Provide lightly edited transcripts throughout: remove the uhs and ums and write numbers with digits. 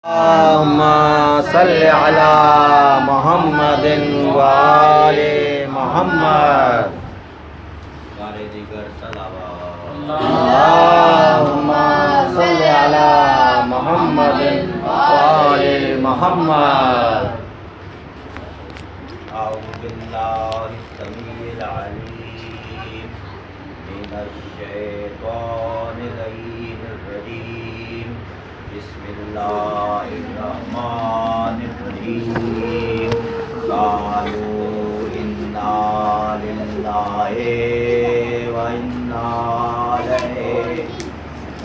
اللہم صلی علی محمد وآل محمد۔ سارے دیگر صلوات۔ اللہم صلی علی محمد وآل محمد۔ اعوذ باللہ السمیع العلیم من الشیطان اللعین الرجیم۔ بسم اللہ الرحمن الرحیم۔ قالوا انا للہ وانا الیہ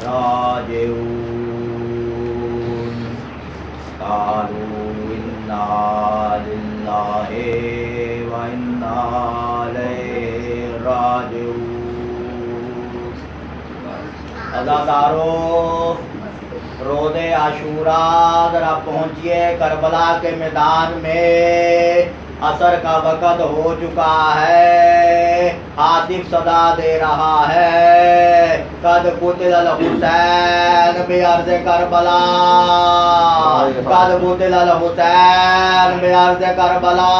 راجعون۔ قالوا انا للہ وانا الیہ راجعون۔ عزادارو، روز عاشوراء ذرا پہنچیے کربلا کے میدان میں، عصر کا وقت ہو چکا ہے، ہاتف صدا دے رہا ہے، قد قتل الحسین بارض کربلا، قد قتل الحسین بارض کربلا،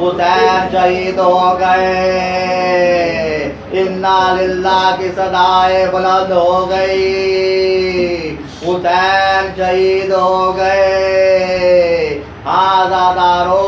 حسین شہید ہو گئے، انا للہ کی صدائے بلند ہو گئی، حسین شہید ہو گئے۔ عزادارو،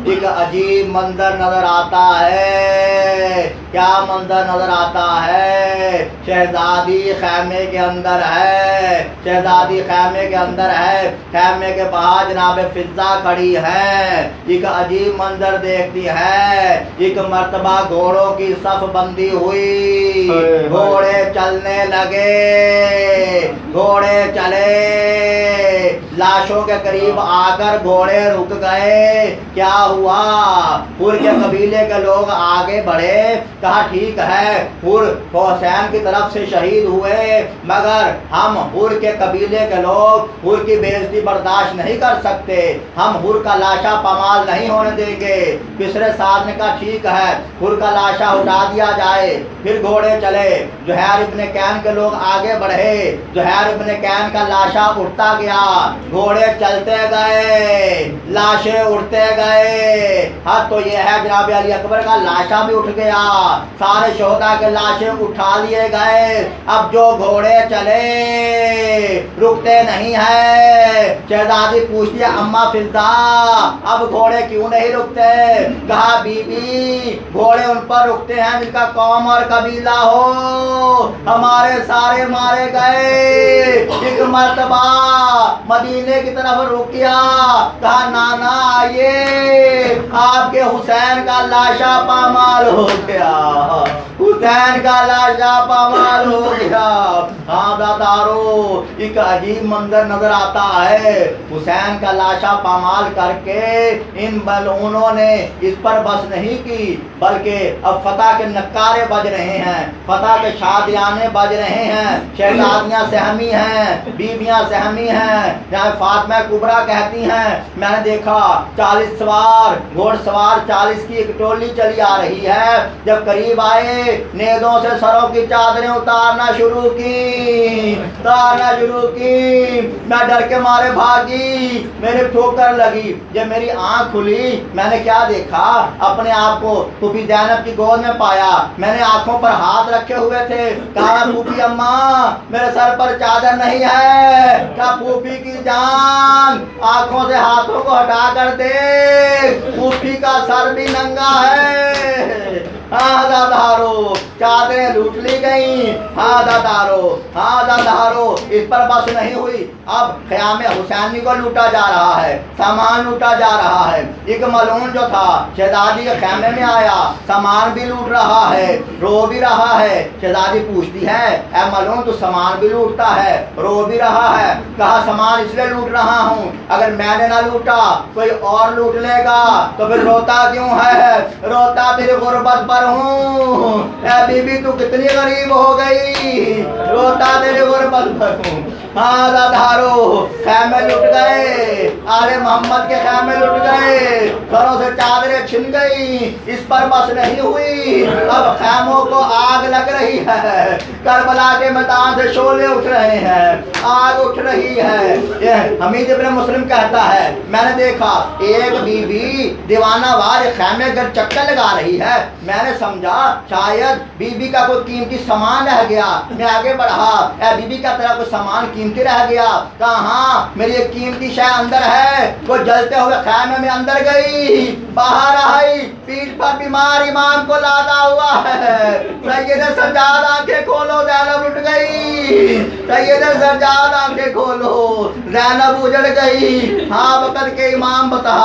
ایک عجیب منظر نظر آتا ہے۔ کیا منظر نظر آتا ہے؟ شہزادی خیمے کے اندر ہے، شہزادی خیمے کے اندر ہے، خیمے کے باہر جناب فضہ کھڑی ہے، ایک عجیب منظر دیکھتی ہے۔ ایک مرتبہ گھوڑوں کی صف بندی ہوئی، گھوڑے چلنے لگے، گھوڑے چلے، لاشوں کے قریب آ کر گھوڑے رک گئے۔ کیا ہوا؟ حر کے قبیلے کے لوگ آگے بڑھے، کہا ٹھیک ہے حر حسین کی طرف سے شہید ہوئے، مگر ہم حر کے قبیلے کے لوگ حر کی بے عزتی برداشت نہیں کر سکتے، ہم حر کا لاشا پامال نہیں ہونے دیں گے۔ پسرے ساتھ نے کہا ٹھیک ہے حر کا لاشا اٹھا دیا جائے۔ پھر گھوڑے چلے، زہیر ابن کین کے لوگ آگے بڑھے، زہیر ابن کین کا لاشا اٹھتا گیا، گھوڑے چلتے گئے، لاشیں اٹھتے گئے، حد تو یہ ہے جناب علی اکبر کا لاشا بھی اٹھ گیا، سارے شہداء کے لاشیں اٹھا لیے گئے۔ اب جو گھوڑے چلے رکتے نہیں ہیں۔ شہزادی پوچھتی ہے اماں فضہ اب گھوڑے کیوں نہیں رکتے؟ کہا بی بی گھوڑے ان پر رکتے ہیں جن کا قوم اور قبیلہ ہو، ہمارے سارے مارے گئے۔ ایک مرتبہ مدینے کی طرف رکیا، کہا نانا آئیے، آپ کے حسین کا لاشا پامال ہو گیا، حسین کا لاشا پامال ہو گیا۔ عزادارو، ایک عجیب منظر نظر آتا ہے۔ حسین کا لاشا پامال کر کے ان ملعونوں نے اس پر بس نہیں کی، بلکہ اب فتح کے نکارے بج رہے ہیں، فتح کے شادیانے بج رہے ہیں، شہزادیاں سہمی ہیں، بیویاں سہمی ہیں۔ جہاں فاطمہ کبریٰ کہتی ہیں میں نے دیکھا 40 سوار گھوڑ سوار 40 کی ایک ٹولی چلی آ رہی ہے، جب قریب آئے نیزوں سے سروں کی چادریں اتارنا شروع کی، میں ڈر کے مارے بھاگی، میرے ٹھوکر لگی۔ جب میری آنکھ کھلی میں نے کیا دیکھا؟ اپنے آپ کو پھوپھی زینب کی گود میں پایا، میں نے آنکھوں پر ہاتھ رکھے ہوئے تھے، کہا پھوپھی اماں میرے سر پر چادر نہیں ہے۔ کہا پھوپھی کی جان آنکھوں سے ہاتھوں کو ہٹا کر دیکھ، پھوپھی کا سر بھی ننگا ہے۔ عزادارو، چادریں لوٹ لی گئیں۔ عزادارو، اس پر بس نہیں ہوئی، اب خیام حسینی کو لوٹا جا رہا ہے، سامان لوٹا جا رہا ہے۔ ایک ملعون جو تھا شہزادی کے خیمے میں آیا، سامان بھی لوٹ رہا ہے، رو بھی رہا ہے۔ شہزادی پوچھتی ہے اے ملعون تو سامان بھی لوٹتا ہے، رو بھی رہا ہے؟ کہا سامان اس لیے لوٹ رہا ہوں، اگر میں نے نہ لوٹا کوئی اور لوٹ لے گا تو پھر روتا کیوں ہے؟ روتا تیری غربت پر ہوں۔ اے بی بی تو کتنی غریب ہو گئی، روتا تیری غربت پر ہوں۔ عزادارو، خیمے لٹ گئے، آل محمد کے خیمے لٹ گئے، گھروں سے چادریں چھن گئی۔ اس پر بس نہیں ہوئی، اب خیموں کو آگ لگ رہی ہے، کربلا کے میدان سے شعلے اٹھ رہے ہیں، آگ اٹھ रही है। ये हमीद इब्न मुस्लिम कहता है, मैंने देखा एक बीबी दीवाना वार खैमे घर चक्कर लगा रही है। मैंने समझा शायद बीबी का कोई कीमती सामान रह गया। मैं आगे बढ़ा, ए बीबी का तेरा कोई सामान कीमती रह गया? कहा हाँ, मेरी एक कीमती शय अंदर है। वो जलते हुए खैमे में अंदर गई, बाहर आई, पीठ पर बीमार इमाम को लादा हुआ है। सैयद सज्जाद आंखें खोलो, ज़ैनब उठ गई। सैयद सज्जाद आंखें खोलो, ज़ैनब उजड़ गई। हाँ वक़्त के इमाम बता,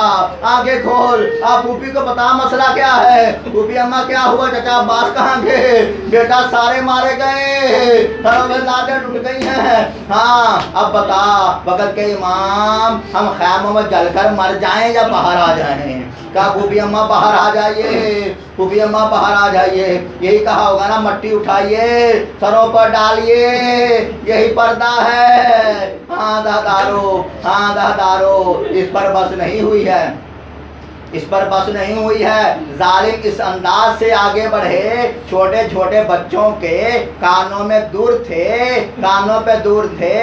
आंखें खोल, आप फूफी को बता मसला क्या है। फूफी अम्मा क्या हुआ, चाचा अब्बास कहाँ गए? बेटा सारे मारे गए, लादें टूट गई हैं। हाँ अब बता वक़्त के इमाम, हम खैमों में जलकर मर जाएं या बाहर आ जाएं? कहा फूफी अम्मा बाहर आ जाइए, फूफी अम्मा बाहर आ जाइए। यही कहा होगा ना, मट्टी उठाइए, सरों पर डालिए, यही पर्दा है। हाँ दादारो, हाँ दादारो, इस पर बस नहीं हुई है, इस पर बस नहीं हुई है। जालिम इस अंदाज से आगे बढ़े, छोटे छोटे बच्चों के कानों में दूर थे, कानों पे दूर थे।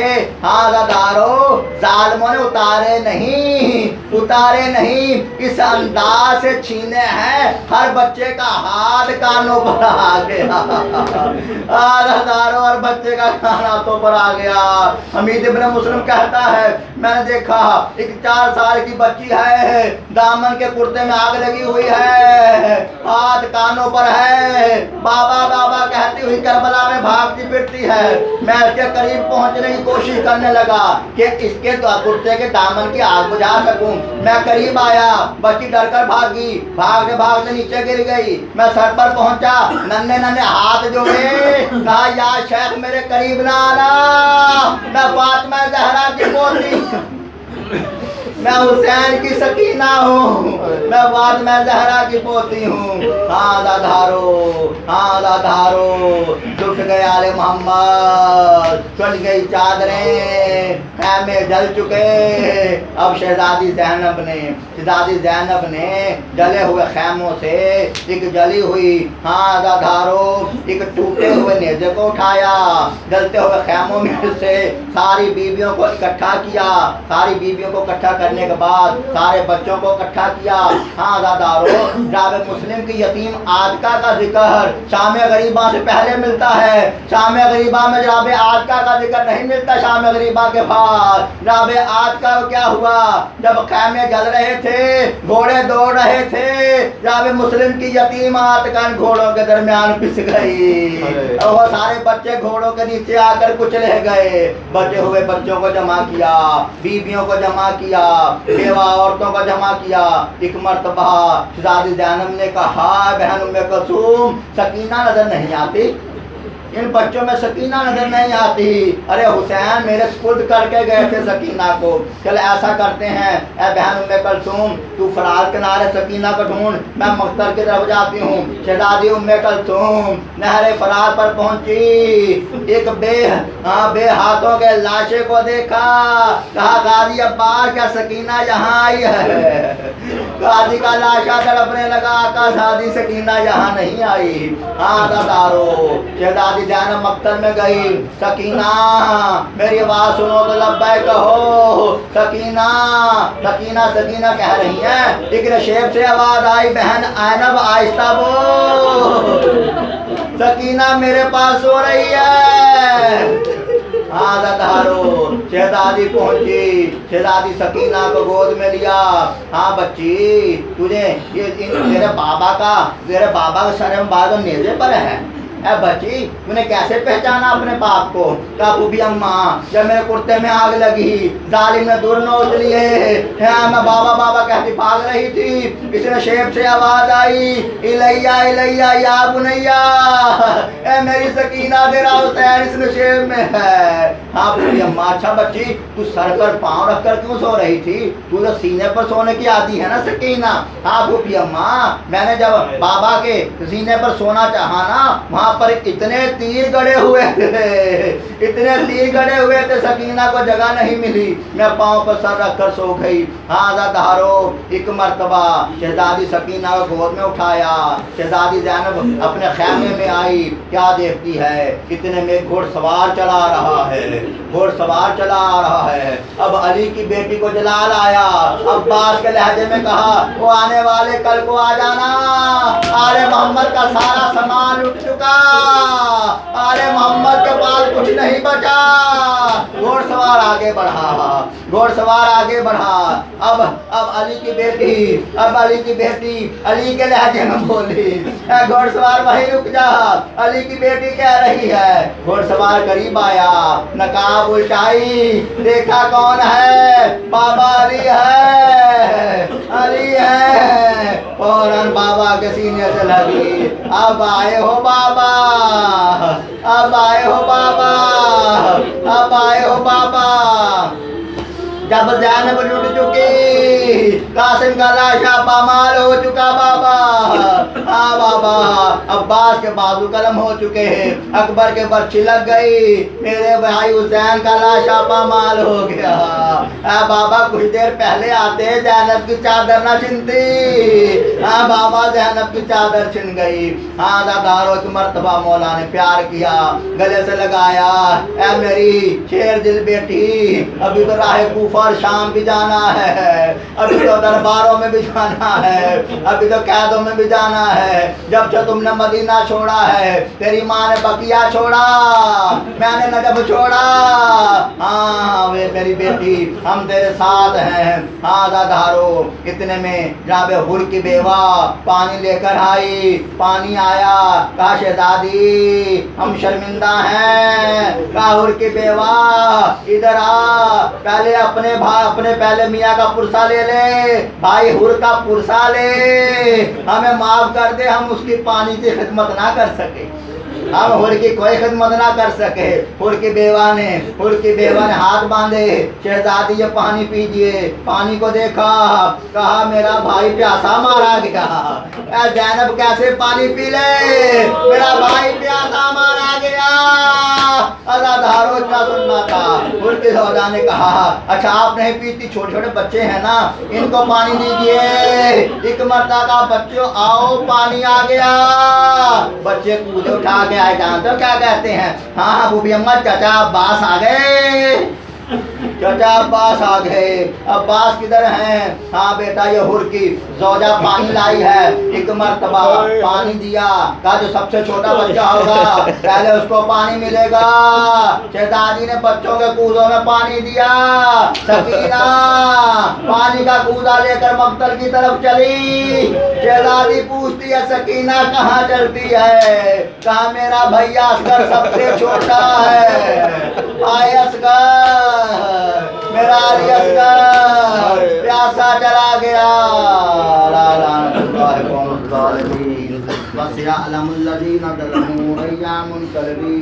हाँ दादारो, जालिमों ने उतारे नहीं, इस अंदाज से छीने हैं हर बच्चे का हाथ कानों पर आ गया। दादारो, हर बच्चे का कान हाथों पर आ गया। हमीद इब्न मुस्लिम कहता है, मैंने देखा एक 4 साल की बच्ची है, दामन के कुर्ते में आग लगी हुई है, हाथ कानों पर है, बाबा बाबा कहती हुई करबला में भागती फिरती है। मैं इसके करीब पहुंचने की कोशिश करने लगा कि इसके कुर्ते के दामन की आग बुझा सकूं। मैं करीब आया, बच्ची डरकर भागी, भागते भागते नीचे गिर गई। मैं सर पर पहुंचा, नन्हे नन्हे हाथ जोड़े, कहा या शेख मेरे करीब ना आना, मैं फातिमा ज़हरा की पोती, मैं हुसैन की सकीना हूँ, मैं फातिमा ज़हरा की पोती हूँ। हाँ दादारो, हाँ दादारो, टूट गए आले मोहम्मद, टूट गई चादरें, खैमे जल चुके। अब शहजादी ज़ैनब ने जले हुए खैमों से एक जली हुई, हाँ दादारो, एक टूटे हुए नेज़े को उठाया, जलते हुए खैमों में से सारी बीवियों को इकट्ठा किया। सारी बीवियों को इकट्ठा करने के बाद सारे बच्चों को इकट्ठा किया। हाँ दादारो, जावेद मुस्लिम की यतीम आजका का जिक्र शाम गरीबा से पहले मिलता है। शाम गरीबा में जावे आजका का जिक्र नहीं मिलता। शाम गरीबा के बाद जावे आजका क्या हुआ, जब खैमे जल रहे थे, घोड़े दौड़ रहे थे, जावे मुस्लिम की यतीम आतकन घोड़ों के दरमियान पिस गई और वो सारे बच्चे घोड़ों के नीचे आकर कुचले गए। बचे हुए बच्चों को जमा किया, बीवियों को जमा किया, बेवा औरतों को जमा किया। एक मर्तबा शहजादी ज़ैनब ने कहा, बहन उम्मे कुलसूम, सकीना नजर नहीं आती, इन बच्चों में सकीना नजर नहीं आती। अरे हुसैन मेरे सुपुर्द करके गए थे सकीना को, चल ऐसा करते हैं, ए बहन उम्मे कुलसूम तू फराज किनारे सकीना को ढूंढ, मैं मख्तर की तरफ जाती हूँ। शहजादी उम्मे कुलसूम नहरे फराज पर पहुंची, एक बे हाथों के लाशे को देखा, कहा गाजी अब्बास क्या सकीना यहाँ आई है? गाजी का लाशा तड़पने लगा, कहा शादी सकीना यहाँ नहीं आई। हाँ दादारो, शहजादी ज़ैनब मक्तल में गई, सकीना मेरी आवाज सुनो तो लब्बैक कहो, सकीना सकीना सकीना कह रही हैं। एक नशेब से आवाज आई, बहन ज़ैनब आहिस्ता बोल, सकीना मेरे पास सो रही है। हाँ दादारो, शहजादी पहुंची, शहजादी सकीना को गोद में लिया। हाँ बच्ची, तुझे ये तेरे बाबा का सर में नेज़े पर है। ए बच्ची, तूने कैसे पहचाना अपने बाप को? कहा फूफी अम्मा, जब मेरे कुर्ते में आग लगी, जालिम ने दूर नोच लिए, मैं बाबा बाबा कहती भाग रही थी, इसने शेप से आवाज आई, इलैया इलैया या बुनैया, ए मेरी सकीना तेरा हुसैन इस नशेब में है। हाँ फूफी अम्मा, अच्छा बच्ची, तू सर पर पाँव रखकर क्यों सो रही थी? तू तो सीने पर सोने की आदि है ना सकीना। हाँ फूफी अम्मा, मैंने जब बाबा के सीने पर सोना चाहा ना, वहाँ यहाँ पर इतने तीर गड़े हुए थे, इतने तीर गड़े हुए थे, सकीना को जगह नहीं मिली, मैं पाँव पर सर रखकर सो गई। हाँ धारो एक मर्तबा शहजादी सकीना को गोद में उठाया, शहजादी ज़ैनब अपने खैमे में आई, क्या देखती है इतने में घोड़सवार चला रहा है, घोड़सवार चला आ रहा है। अब अली की बेटी को जलाल आया, अब्बास के लहजे में कहा वो आने वाले कल को आ जाना, आले मोहम्मद का सारा सामान लुट चुका, आले मोहम्मद के पास कुछ नहीं बचा। घोड़सवार आगे बढ़ा, घोड़सवार आगे बढ़ा। अब अली की बेटी, अब अली की बेटी अली के लहजे में बोली, घोड़सवार वहीं रुक जा, अली की बेटी कह रही है। घोड़सवार करीब आया, नकाब उल्टाई, देखा कौन है, बाबा अली है, अली है। फौरन बाबा के सीने से लगी, अब आए हो बाबा, अब आए हो बाबा, अब आए हो बाबा। जब ज़ैनब लुट चुकी, कासिम का लाशा पामाल हो चुका बाबा, हाँ बाबा, अब्बास के बाजू कलम हो चुके हैं, अकबर के बर्छी लग गई, मेरे भाई हुसैन का लाशा पामाल हो गया। हाँ बाबा, कुछ देर पहले आते ज़ैनब की चादर न छिनती, हाँ बाबा ज़ैनब की चादर छिन गई। हाँ दादारो की मर्तबा मौला ने प्यार किया, गले से लगाया, ऐ मेरी शेर दिल बेटी, अभी तो राह कूफा और शाम भी जाना है, अभी तो दरबारों में भी जाना है, अभी तो कैदों में भी जाना है। जब से तुमने मदीना छोड़ा है, तेरी माँ ने बकिया छोड़ा, मैंने नजब छोड़ा, हाँ वे मेरी बेटी हम तेरे साथ हैं। हाँ दादारो, इतने में जनाब हुर की बेवा पानी लेकर आई, पानी आया, कहा शहजादी हम शर्मिंदा हैं, कहा हुर की बेवा इधर आ, पहले अपने पहले मियाँ का पुरसा ले ले, भाई हुर का पुरसा ले, हमें माफ कर दे, हम उसकी पानी की खिदमत ना कर सके, हम हुर की कोई खिदमत ना कर सके। हुर की बेवा ने हाथ बांधे, शहजादी ये पानी पीजिए, पानी को देखा, कहा मेरा भाई प्यासा मारा गया, ज़ैनब कैसे पानी पी ले, मेरा भाई प्यासा मारा गया। अज़ादारो इतना सुनना था। हुर की सौदा ने कहा अच्छा आप नहीं पीती, छोटे छोटे बच्चे हैं ना, इनको पानी दीजिए। एक मर्दा का बच्चों आओ पानी आ गया, बच्चे कूदे उठा के आए, जानते हो क्या कहते हैं, हाँ हाँ बूबी अम्मा चाचा अब्बास आ गए, चाचा अब्बास आ गए। अब्बास किधर हैं? हाँ बेटा ये हुर की ज़ौजा पानी लाई है, एक मर्तबा पानी दिया, कहा जो सबसे छोटा बच्चा होगा पहले उसको पानी मिलेगा। शहजादी ने बच्चों के कूदों में पानी दिया, सकीना पानी का कूदा लेकर मक्तल की तरफ चली। शहजादी पूछती है सकीना कहाँ चलती है, कहा मेरा भैया असगर सबसे छोटा है, आए असगर मेरा अली असगर प्यासा चला गया। बस या अलमुल्लज़ीना ज़लमू अय्यामुन कलबी